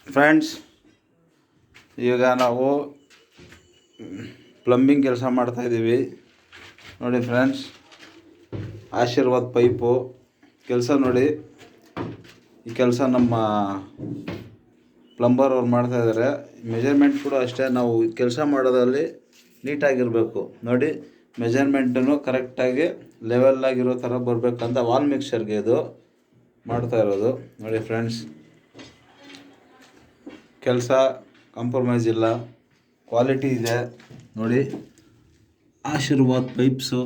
Friends, ಈಗ ನಾವು plumbing ಕೆಲಸ ಮಾಡ್ತಾಯಿದ್ದೀವಿ ನೋಡಿ ಫ್ರೆಂಡ್ಸ್. ಆಶೀರ್ವಾದ್ ಪೈಪು ಕೆಲಸ ನೋಡಿ. ಈ ಕೆಲಸ ನಮ್ಮ ಪ್ಲಂಬರ್ ಅವ್ರು ಮಾಡ್ತಾಯಿದ್ದಾರೆ. ಮೆಜರ್ಮೆಂಟ್ ಕೂಡ ಅಷ್ಟೇ, ನಾವು ಕೆಲಸ ಮಾಡೋದ್ರಲ್ಲಿ ನೀಟಾಗಿರಬೇಕು ನೋಡಿ. ಮೆಜರ್ಮೆಂಟನ್ನು ಕರೆಕ್ಟಾಗಿ ಲೆವೆಲ್ಲಾಗಿರೋ ಥರ ಬರಬೇಕಂತ ವಾಲ್ ಮಿಕ್ಸರ್ಗೆ ಇದು ಮಾಡ್ತಾ ಇರೋದು ನೋಡಿ ಫ್ರೆಂಡ್ಸ್. ಕೆಲಸ ಕಾಂಪ್ರಮೈಸ್ ಇಲ್ಲ, ಕ್ವಾಲಿಟಿ ಇದೆ ನೋಡಿ. ಆಶೀರ್ವಾದ್ ಪೈಪ್ಸು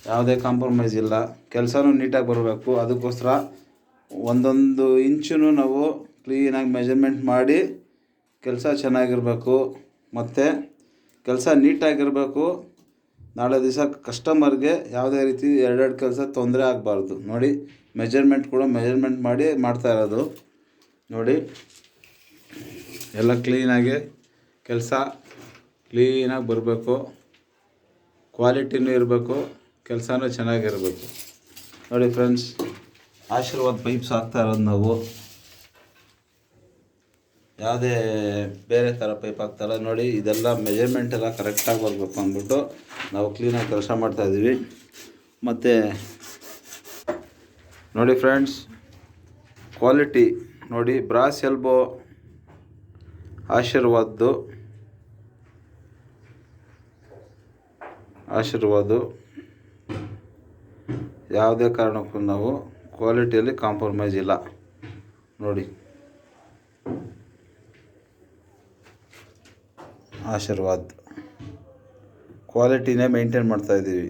ಯಾವುದೇ ಕಾಂಪ್ರಮೈಸ್ ಇಲ್ಲ, ಕೆಲಸನೂ ನೀಟಾಗಿ ಬರಬೇಕು. ಅದಕ್ಕೋಸ್ಕರ ಒಂದೊಂದು ಇಂಚೂ ನಾವು ಕ್ಲೀನಾಗಿ ಮೆಜರ್ಮೆಂಟ್ ಮಾಡಿ ಕೆಲಸ ಚೆನ್ನಾಗಿರಬೇಕು ಮತ್ತು ಕೆಲಸ ನೀಟಾಗಿರಬೇಕು. ನಾಳೆ ದಿವಸ ಕಸ್ಟಮರ್ಗೆ ಯಾವುದೇ ರೀತಿ ಎರಡೆರಡು ಕೆಲಸ ತೊಂದರೆ ಆಗಬಾರ್ದು ನೋಡಿ. ಮೆಜರ್ಮೆಂಟ್ ಕೂಡ ಮೆಜರ್ಮೆಂಟ್ ಮಾಡಿ ಮಾಡ್ತಾ ಇರೋದು ನೋಡಿ. ಎಲ್ಲ ಕ್ಲೀನಾಗಿ ಕೆಲಸ ಕ್ಲೀನಾಗಿ ಬರಬೇಕು, ಕ್ವಾಲಿಟಿನೂ ಇರಬೇಕು, ಕೆಲಸನೂ ಚೆನ್ನಾಗಿರಬೇಕು ನೋಡಿ ಫ್ರೆಂಡ್ಸ್. ಆಶೀರ್ವಾದ್ ಪೈಪ್ಸ್ ಹಾಕ್ತಾ ಇರೋದು ನಾವು, ಯಾವುದೇ ಬೇರೆ ಥರ ಪೈಪ್ ಹಾಕ್ತಾಯಿಲ್ಲ ನೋಡಿ. ಇದೆಲ್ಲ ಮೆಜರ್ಮೆಂಟ್ ಎಲ್ಲ ಕರೆಕ್ಟಾಗಿ ಬರಬೇಕು ಅಂದ್ಬಿಟ್ಟು ನಾವು ಕ್ಲೀನಾಗಿ ಕೆಲಸ ಮಾಡ್ತಾಯಿದ್ದೀವಿ. ಮತ್ತು ನೋಡಿ ಫ್ರೆಂಡ್ಸ್, ಕ್ವಾಲಿಟಿ ನೋಡಿ. ಬ್ರಾಸ್ ಎಲ್ಬೋ ಆಶೀರ್ವಾದು ಯಾವುದೇ ಕಾರಣಕ್ಕೂ ನಾವು ಕ್ವಾಲಿಟಿಯಲ್ಲಿ ಕಾಂಪ್ರಮೈಸ್ ಇಲ್ಲ ನೋಡಿ. ಆಶೀರ್ವಾದ್ ಕ್ವಾಲಿಟಿನೇ ಮೇಂಟೈನ್ ಮಾಡ್ತಾಯಿದ್ದೀವಿ.